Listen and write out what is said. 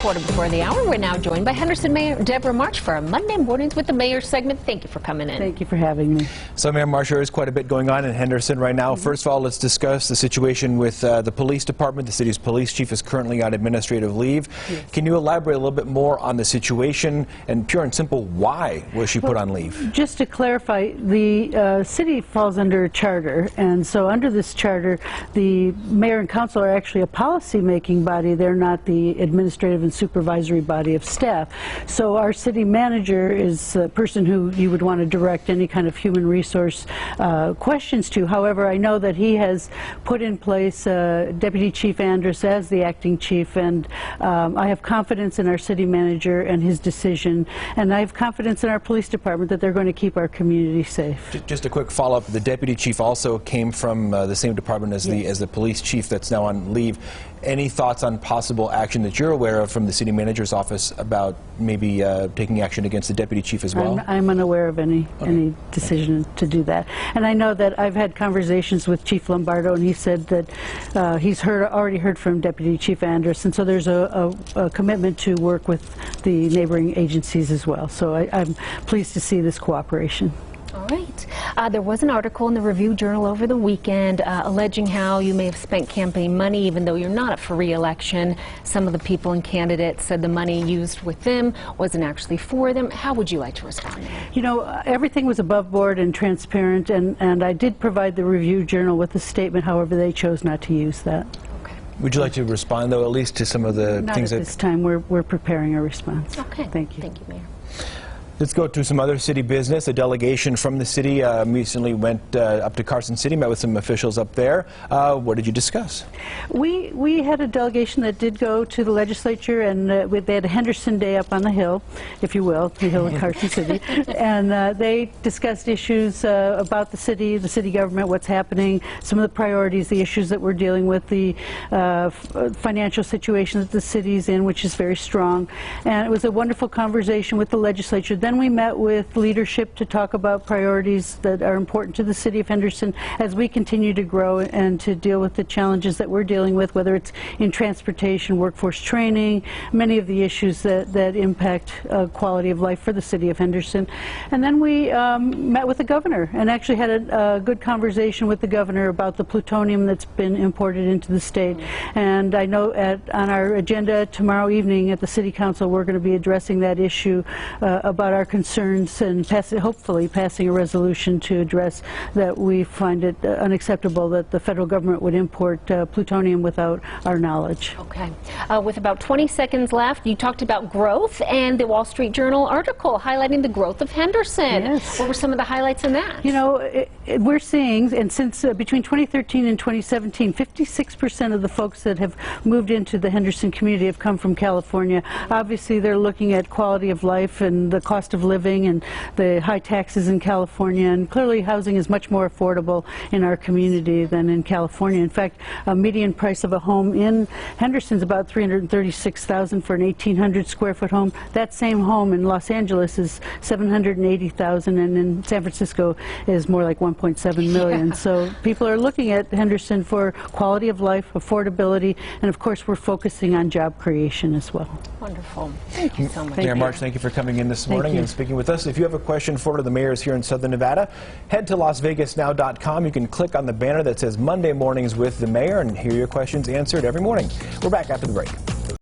Quarter before the hour, we're now joined by Henderson Mayor Debra March for our Monday Mornings with the Mayor segment. Thank you for coming in. Thank you for having me. So, Mayor March, there is quite a bit going on in Henderson right now. First of all, let's discuss the situation with the police department. The city's police chief is currently on administrative leave. Yes. Can you elaborate a little bit more on the situation and pure and simple, why was she put on leave? Just to clarify, the city falls under a charter, and so under this charter, the mayor and council are actually a policy-making body. They're not the administrative and supervisory body of staff. So our city manager is the person who you would want to direct any kind of human resource questions to. However, I know that he has put in place Deputy Chief Andrus as the acting chief, and I have confidence in our city manager and his decision, and I have confidence in our police department that they're going to keep our community safe. Just a quick follow-up. The deputy chief also came from the same department as the police chief that's now on leave. Any thoughts on possible action that you're aware of from the city manager's office about maybe taking action against the deputy chief as well? I'm unaware of any decision to do that. And I know that I've had conversations with Chief Lombardo, and he said that he's already heard from Deputy Chief Andrus, and so there's a commitment to work with the neighboring agencies as well. So I'm pleased to see this cooperation. All right. There was an article in the Review Journal over the weekend alleging how you may have spent campaign money even though you're not up for re-election. Some of the people and candidates said the money used with them wasn't actually for them. How would you like to respond? You know, everything was above board and transparent, and I did provide the Review Journal with a statement. However, they chose not to use that. Okay. Would you like to respond, though, at least to some of the things that... Not at this time. We're preparing a response. Okay. Thank you. Thank you, Mayor. Let's go to some other city business. A delegation from the city recently went up to Carson City, met with some officials up there. What did you discuss? We had a delegation that did go to the legislature, and they had a Henderson Day up on the hill, if you will, the hill in Carson City. And they discussed issues about the city government, what's happening, some of the priorities, the issues that we're dealing with, the financial situation that the city's in, which is very strong. And it was a wonderful conversation with the legislature. Then we met with leadership to talk about priorities that are important to the city of Henderson as we continue to grow and to deal with the challenges that we're dealing with, whether it's in transportation, workforce training, many of the issues that impact quality of life for the city of Henderson. And then we met with the governor and actually had a good conversation with the governor about the plutonium that's been imported into the state. And I know on our agenda tomorrow evening at the City Council, we're going to be addressing that issue about our concerns and hopefully passing a resolution to address that we find it unacceptable that the federal government would import plutonium without our knowledge. Okay. With about 20 seconds left, you talked about growth and the Wall Street Journal article highlighting the growth of Henderson. Yes. What were some of the highlights in that? You know, we're seeing, and since between 2013 and 2017, 56% of the folks that have moved into the Henderson community have come from California. Obviously, they're looking at quality of life and the cost of living and the high taxes in California, and clearly housing is much more affordable in our community than in California. In fact, a median price of a home in Henderson is about $336,000 for an 1,800 square foot home. That same home in Los Angeles is $780,000, and in San Francisco is more like $1.7 million. So people are looking at Henderson for quality of life, affordability, and of course we're focusing on job creation as well. Wonderful. Thank you so much. Mayor March, thank you for coming in this morning and speaking with us. If you have a question for the mayors here in Southern Nevada, head to LasVegasNow.com. You can click on the banner that says Monday Mornings with the Mayor and hear your questions answered every morning. We're back after the break.